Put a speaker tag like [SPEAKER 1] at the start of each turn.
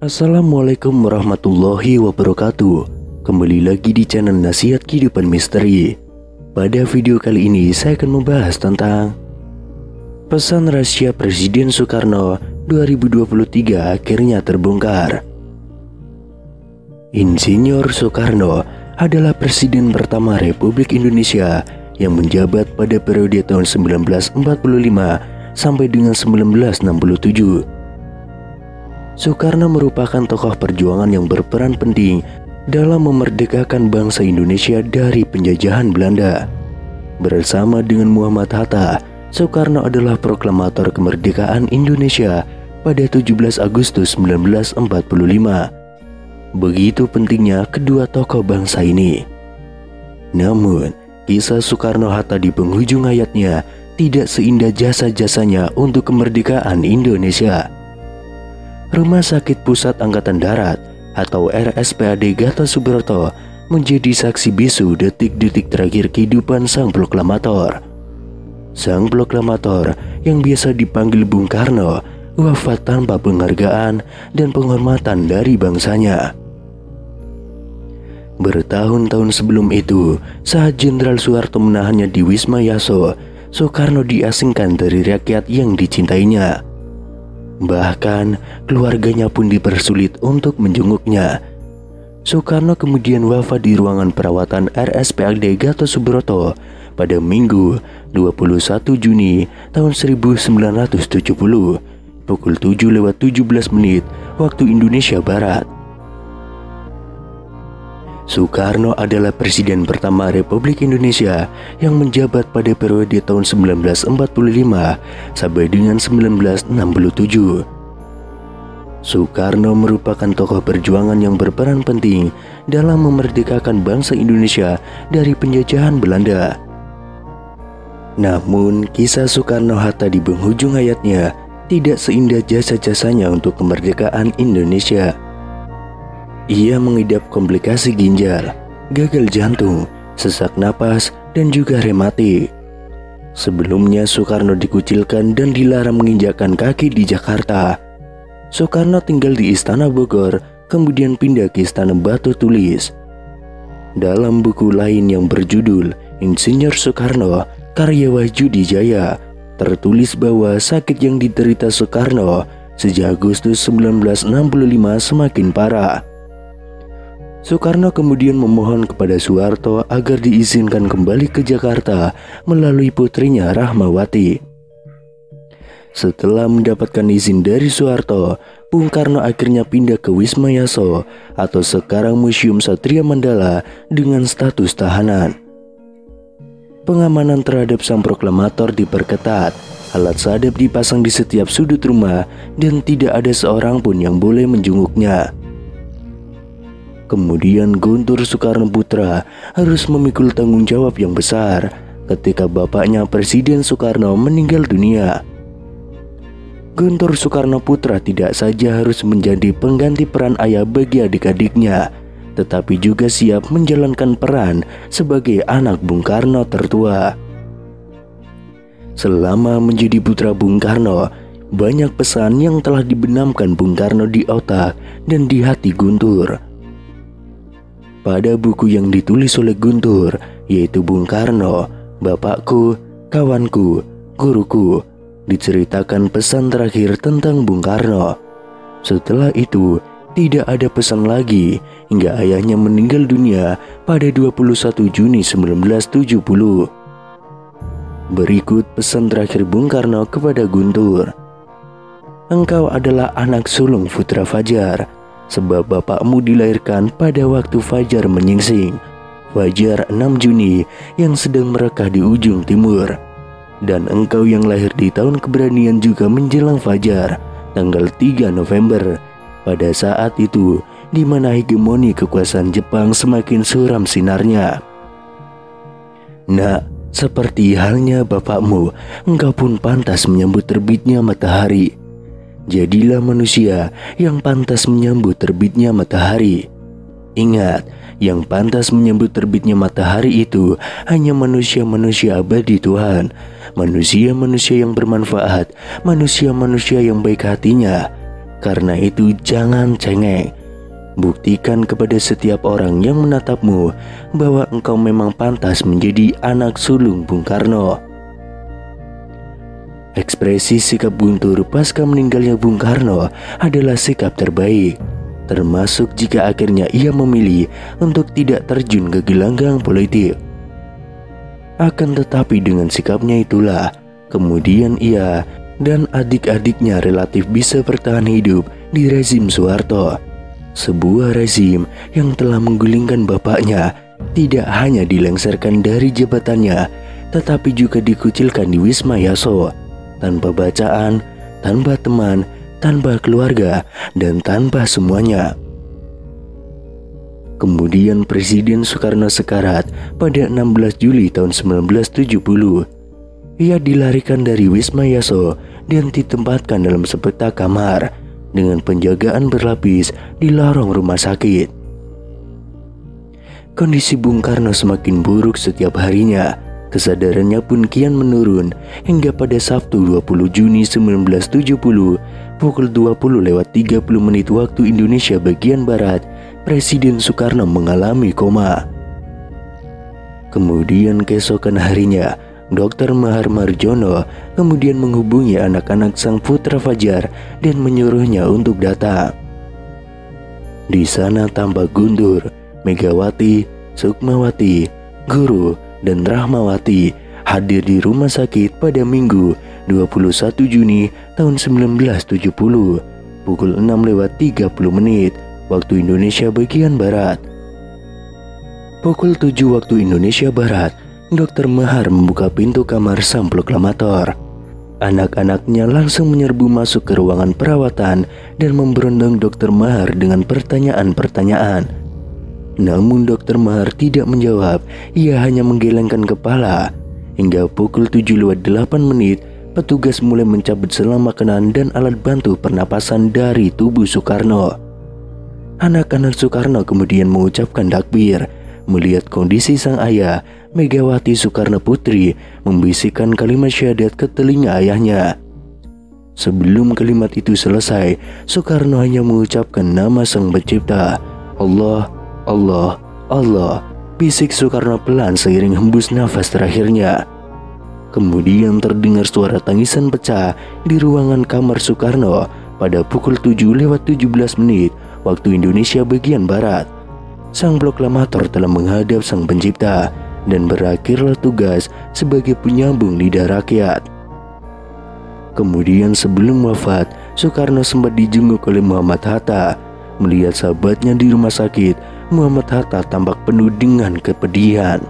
[SPEAKER 1] Assalamualaikum warahmatullahi wabarakatuh. Kembali lagi di channel Nasihat Kehidupan Misteri. Pada video kali ini saya akan membahas tentang pesan rahasia Presiden Soekarno 2023 akhirnya terbongkar. Insinyur Soekarno adalah Presiden pertama Republik Indonesia yang menjabat pada periode tahun 1945 sampai dengan 1967. Soekarno merupakan tokoh perjuangan yang berperan penting dalam memerdekakan bangsa Indonesia dari penjajahan Belanda. Bersama dengan Muhammad Hatta, Soekarno adalah proklamator kemerdekaan Indonesia pada 17 Agustus 1945. Begitu pentingnya kedua tokoh bangsa ini. Namun, kisah Soekarno-Hatta di penghujung hayatnya tidak seindah jasa-jasanya untuk kemerdekaan Indonesia. Rumah Sakit Pusat Angkatan Darat atau RSPAD Gatot Subroto menjadi saksi bisu detik-detik terakhir kehidupan sang proklamator. Sang proklamator yang biasa dipanggil Bung Karno wafat tanpa penghargaan dan penghormatan dari bangsanya. Bertahun-tahun sebelum itu, saat Jenderal Soeharto menahannya di Wisma Yaso, Soekarno diasingkan dari rakyat yang dicintainya. Bahkan keluarganya pun dipersulit untuk menjenguknya. Soekarno kemudian wafat di ruangan perawatan RSPAD Gatot Subroto pada Minggu 21 Juni tahun 1970 pukul 7:17 waktu Indonesia Barat. Soekarno adalah Presiden pertama Republik Indonesia yang menjabat pada periode tahun 1945 sampai dengan 1967. Soekarno merupakan tokoh perjuangan yang berperan penting dalam memerdekakan bangsa Indonesia dari penjajahan Belanda. Namun, kisah Soekarno-Hatta di penghujung hayatnya tidak seindah jasa-jasanya untuk kemerdekaan Indonesia. Ia mengidap komplikasi ginjal, gagal jantung, sesak napas, dan juga rematik. Sebelumnya Soekarno dikucilkan dan dilarang menginjakkan kaki di Jakarta. Soekarno tinggal di Istana Bogor, kemudian pindah ke Istana Batu Tulis. Dalam buku lain yang berjudul Insinyur Soekarno, karya Wahyudi Jaya, tertulis bahwa sakit yang diderita Soekarno sejak Agustus 1965 semakin parah. Soekarno kemudian memohon kepada Soeharto agar diizinkan kembali ke Jakarta melalui putrinya Rahmawati. Setelah mendapatkan izin dari Soeharto, Bung Karno akhirnya pindah ke Wisma Yaso atau sekarang Museum Satria Mandala dengan status tahanan. Pengamanan terhadap sang proklamator diperketat, alat sadap dipasang di setiap sudut rumah, dan tidak ada seorang pun yang boleh menjenguknya. Kemudian Guntur Soekarno Putra harus memikul tanggung jawab yang besar ketika bapaknya Presiden Soekarno meninggal dunia. Guntur Soekarno Putra tidak saja harus menjadi pengganti peran ayah bagi adik-adiknya, tetapi juga siap menjalankan peran sebagai anak Bung Karno tertua. Selama menjadi putra Bung Karno, banyak pesan yang telah dibenamkan Bung Karno di otak dan di hati Guntur. Pada buku yang ditulis oleh Guntur, yaitu Bung Karno, Bapakku, Kawanku, Guruku, diceritakan pesan terakhir tentang Bung Karno. Setelah itu, tidak ada pesan lagi hingga ayahnya meninggal dunia pada 21 Juni 1970. Berikut pesan terakhir Bung Karno kepada Guntur. Engkau adalah anak sulung Putra Fajar, sebab bapakmu dilahirkan pada waktu fajar menyingsing, fajar 6 Juni yang sedang merekah di ujung timur. Dan engkau yang lahir di tahun keberanian juga menjelang fajar, tanggal 3 November, pada saat itu di mana hegemoni kekuasaan Jepang semakin suram sinarnya. Nak, seperti halnya bapakmu, engkau pun pantas menyambut terbitnya matahari. Jadilah manusia yang pantas menyambut terbitnya matahari. Ingat, yang pantas menyambut terbitnya matahari itu hanya manusia-manusia abadi Tuhan, manusia-manusia yang bermanfaat, manusia-manusia yang baik hatinya, Karena itu jangan cengeng. Buktikan kepada setiap orang yang menatapmu bahwa engkau memang pantas menjadi anak sulung Bung Karno. Ekspresi sikap Guntur pasca meninggalnya Bung Karno adalah sikap terbaik, termasuk jika akhirnya ia memilih untuk tidak terjun ke gelanggang politik. Akan tetapi dengan sikapnya itulah kemudian ia dan adik-adiknya relatif bisa bertahan hidup di rezim Soeharto. Sebuah rezim yang telah menggulingkan bapaknya tidak hanya dilengsarkan dari jabatannya, tetapi juga dikucilkan di Wisma Yaso, tanpa bacaan, tanpa teman, tanpa keluarga, dan tanpa semuanya. Kemudian Presiden Soekarno sekarat pada 16 Juli tahun 1970. Ia dilarikan dari Wisma Yaso dan ditempatkan dalam sepetak kamar dengan penjagaan berlapis di lorong rumah sakit. Kondisi Bung Karno semakin buruk setiap harinya. Kesadarannya pun kian menurun hingga pada Sabtu 20 Juni 1970 pukul 20:30 waktu Indonesia bagian Barat, Presiden Soekarno mengalami koma. Kemudian keesokan harinya, Dr. Mahar Marjono kemudian menghubungi anak-anak sang putra Fajar dan menyuruhnya untuk datang. Di sana tampak Guntur, Megawati, Sukmawati, Guru, dan Rahmawati hadir di rumah sakit pada Minggu 21 Juni tahun 1970 pukul 6:30 waktu Indonesia bagian Barat. Pukul 7 waktu Indonesia Barat, Dr. Mahar membuka pintu kamar sang proklamator. Anak-anaknya langsung menyerbu masuk ke ruangan perawatan dan memberondong Dr. Mahar dengan pertanyaan-pertanyaan. Namun Dr. Mahar tidak menjawab, ia hanya menggelengkan kepala. Hingga pukul 7:08, petugas mulai mencabut selang makanan dan alat bantu pernapasan dari tubuh Soekarno. Anak-anak Soekarno kemudian mengucapkan takbir. Melihat kondisi sang ayah, Megawati Soekarno Putri membisikkan kalimat syahadat ke telinga ayahnya. Sebelum kalimat itu selesai, Soekarno hanya mengucapkan nama sang pencipta. Allah, Allah, Allah, bisik Soekarno pelan seiring hembus nafas terakhirnya. Kemudian terdengar suara tangisan pecah di ruangan kamar Soekarno pada pukul 7:17 waktu Indonesia bagian Barat. Sang proklamator telah menghadap sang pencipta dan berakhirlah tugas sebagai penyambung lidah rakyat. Kemudian sebelum wafat, Soekarno sempat dijenguk oleh Muhammad Hatta. Melihat sahabatnya di rumah sakit, Muhammad Hatta tampak penuh dengan kepedihan.